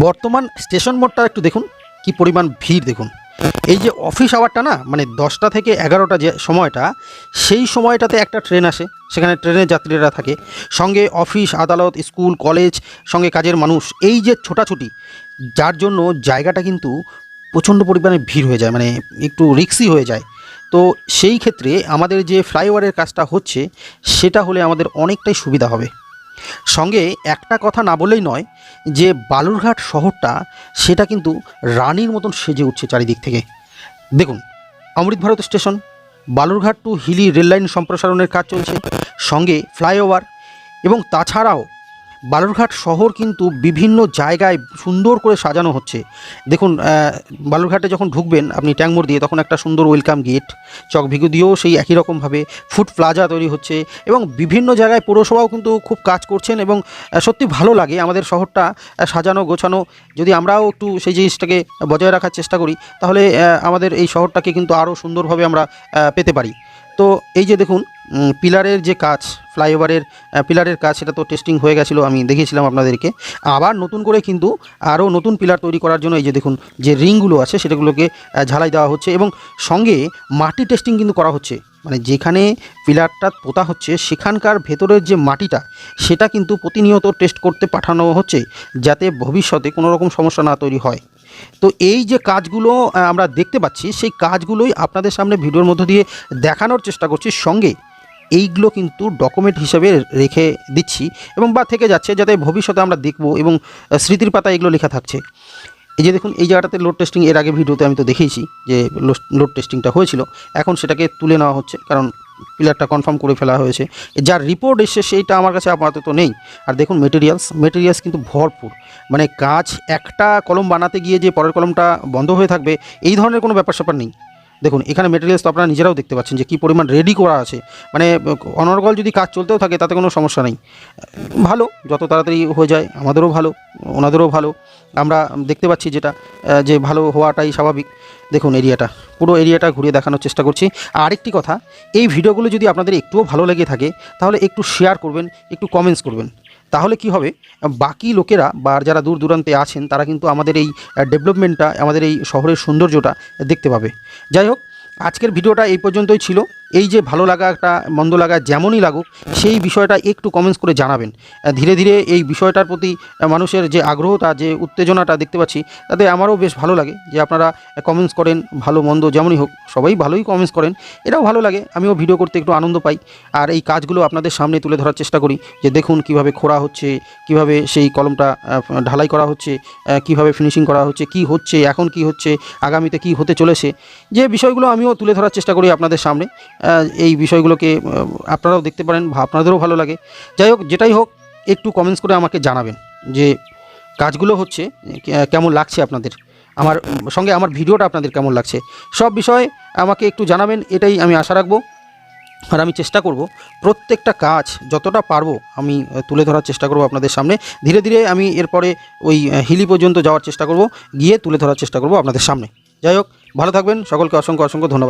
বর্তমান স্টেশন মোড়টা একটু দেখুন, কি পরিমাণ ভিড় দেখুন। এই যে অফিস আওয়ারটা না, মানে 10টা থেকে 11টা যে সময়টা, সেই সময়টাতে একটা ট্রেন আসে, সেখানে ট্রেনের যাত্রীরা থাকে, সঙ্গে অফিস আদালত স্কুল কলেজ, সঙ্গে কাজের মানুষ, এই যে ছোটাছুটি, যার জন্য জায়গাটা কিন্তু প্রচণ্ড পরিমাণে ভিড় হয়ে যায়, মানে একটু রিক্সি হয়ে যায়। তো সেই ক্ষেত্রে আমাদের যে ফ্লাইওভারের কাজটা হচ্ছে, সেটা হলে আমাদের অনেকটাই সুবিধা হবে। সঙ্গে একটা কথা না বললেই নয়, যে বালুরঘাট শহরটা সেটা কিন্তু রানীর মতন সেজে উঠছে চারিদিক থেকে। দেখুন, Amrit Bharat station, Balurghat to Hili rail line সম্প্রসারণের কাজ চলছে, সঙ্গে ফ্লাইওভার, এবং তাছাড়াও বালুরঘাট শহর কিন্তু বিভিন্ন জায়গায় সুন্দর করে সাজানো হচ্ছে। দেখুন, বালুরঘাটে যখন ঢুকবেন আপনি ট্যাঙ্ক মোড় দিয়ে, তখন একটা সুন্দর ওয়েলকাম গেট, চকভিগু দিয়েও সেই একই রকমভাবে ফুড প্লাজা তৈরি হচ্ছে, এবং বিভিন্ন জায়গায় পৌরসভাও কিন্তু খুব কাজ করছেন, এবং সত্যি ভালো লাগে আমাদের শহরটা সাজানো গোছানো। যদি আমরাও একটু সেই জিনিসটাকে বজায় রাখার চেষ্টা করি, তাহলে আমাদের এই শহরটাকে কিন্তু আরও সুন্দরভাবে আমরা পেতে পারি। তো এই যে দেখুন, পিলারের যে কাজ, ফ্লাইওভারের পিলারের কাজ, সেটা তো টেস্টিং হয়ে গেছিলো, আমি দেখিয়েছিলাম আপনাদেরকে। আবার নতুন করে কিন্তু আরও নতুন পিলার তৈরি করার জন্য এই যে দেখুন, যে রিংগুলো আছে সেটাগুলোকে ঝালাই দেওয়া হচ্ছে, এবং সঙ্গে মাটি টেস্টিং কিন্তু করা হচ্ছে। মানে যেখানে পিলারটা পোতা হচ্ছে সেখানকার ভেতরের যে মাটিটা, সেটা কিন্তু প্রতিনিয়ত টেস্ট করতে পাঠানো হচ্ছে, যাতে ভবিষ্যতে কোনো রকম সমস্যা না তৈরি হয়। তো এই যে কাজগুলো আমরা দেখতে পাচ্ছি, সেই কাজগুলোই আপনাদের সামনে ভিডিওর মধ্য দিয়ে দেখানোর চেষ্টা করছি। সঙ্গে এইগুলো কিন্তু ডকুমেন্ট হিসেবে রেখে দিচ্ছি, এবং বা থেকে যাচ্ছে, যাতে ভবিষ্যতে আমরা দেখব, এবং স্মৃতির পাতা এগুলো লেখা থাকছে। এই যে দেখুন, এই জায়গাটাতে লোড টেস্টিং, এর আগে ভিডিওতে আমি তো দেখিয়েছি যে লোড টেস্টিংটা হয়েছিল। এখন সেটাকে তুলে নেওয়া হচ্ছে, কারণ পিলারটা কনফার্ম করে ফেলা হয়েছে। যার রিপোর্ট এসছে সেইটা আমার কাছে আপাতত নেই। আর দেখুন, মেটেরিয়ালস কিন্তু ভরপুর। মানে কাজ একটা কলম বানাতে গিয়ে যে পরের কলমটা বন্ধ হয়ে থাকবে, এই ধরনের কোনো ব্যাপার স্যাপার নেই। দেখুন, এখানে মেটেরিয়ালস তো আপনারা নিজেরাও দেখতে পাচ্ছেন যে কী পরিমাণ রেডি করা আছে। মানে অনর্গল যদি কাজ চলতেও থাকে তাতে কোনো সমস্যা নেই। ভালো, যত তাড়াতাড়ি হয়ে যায় আমাদেরও ভালো, ওনাদেরও ভালো। আমরা দেখতে পাচ্ছি যেটা, যে ভালো হওয়াটাই স্বাভাবিক। দেখুন, পুরো এরিয়াটা ঘুরিয়ে দেখানোর চেষ্টা করছি। আর আরেকটি কথা, এই ভিডিওগুলো যদি আপনাদের একটুও ভালো লেগে থাকে, তাহলে একটু শেয়ার করবেন, একটু কমেন্টস করবেন। তাহলে কি হবে, বাকি লোকেরা বা যারা দূর দূরান্তে আছেন, তারা কিন্তু আমাদের এই ডেভেলপমেন্টটা, আমাদের এই শহরের সৌন্দর্যটা দেখতে পাবে। যাই হোক, আজকের ভিডিওটা এই পর্যন্তই ছিল। এই যে ভালো লাগা একটা মন্দ লাগা যেমনই লাগুক, সেই বিষয়টা একটু কমেন্টস করে জানাবেন। ধীরে ধীরে এই বিষয়টার প্রতি মানুষের যে আগ্রহটা, যে উত্তেজনাটা দেখতে পাচ্ছি, তাতে আমারও বেশ ভালো লাগে যে আপনারা কমেন্টস করেন। ভালো মন্দ যেমনই হোক, সবাই ভালোই কমেন্টস করেন, এটাও ভালো লাগে। আমিও ভিডিও করতে একটু আনন্দ পাই। আর এই কাজগুলো আপনাদের সামনে তুলে ধরার চেষ্টা করি, যে দেখুন কীভাবে খোঁড়া হচ্ছে, কিভাবে সেই কলমটা ঢালাই করা হচ্ছে, কিভাবে ফিনিশিং করা হচ্ছে, কি হচ্ছে এখন, কি হচ্ছে আগামীতে, কি হতে চলেছে, যে বিষয়গুলো আমিও তুলে ধরার চেষ্টা করি আপনাদের সামনে। এই বিষয়গুলোকে আপনারাও দেখতে পারেন, আপনাদেরও ভালো লাগে। যাই হোক, যেটাই হোক, একটু কমেন্টস করে আমাকে জানাবেন যে কাজগুলো হচ্ছে কেমন লাগছে আপনাদের, আমার সঙ্গে আমার ভিডিওটা আপনাদের কেমন লাগছে। সব বিষয়ে আমাকে একটু জানাবেন, এটাই আমি আশা রাখবো। আর আমি চেষ্টা করব প্রত্যেকটা কাজ যতটা পারবো আমি তুলে ধরার চেষ্টা করব আপনাদের সামনে। ধীরে ধীরে আমি এরপরে ওই হিলি পর্যন্ত যাওয়ার চেষ্টা করব, গিয়ে তুলে ধরার চেষ্টা করব আপনাদের সামনে। যাই হোক, ভালো থাকবেন, সকলকে অসংখ্য অসংখ্য ধন্যবাদ।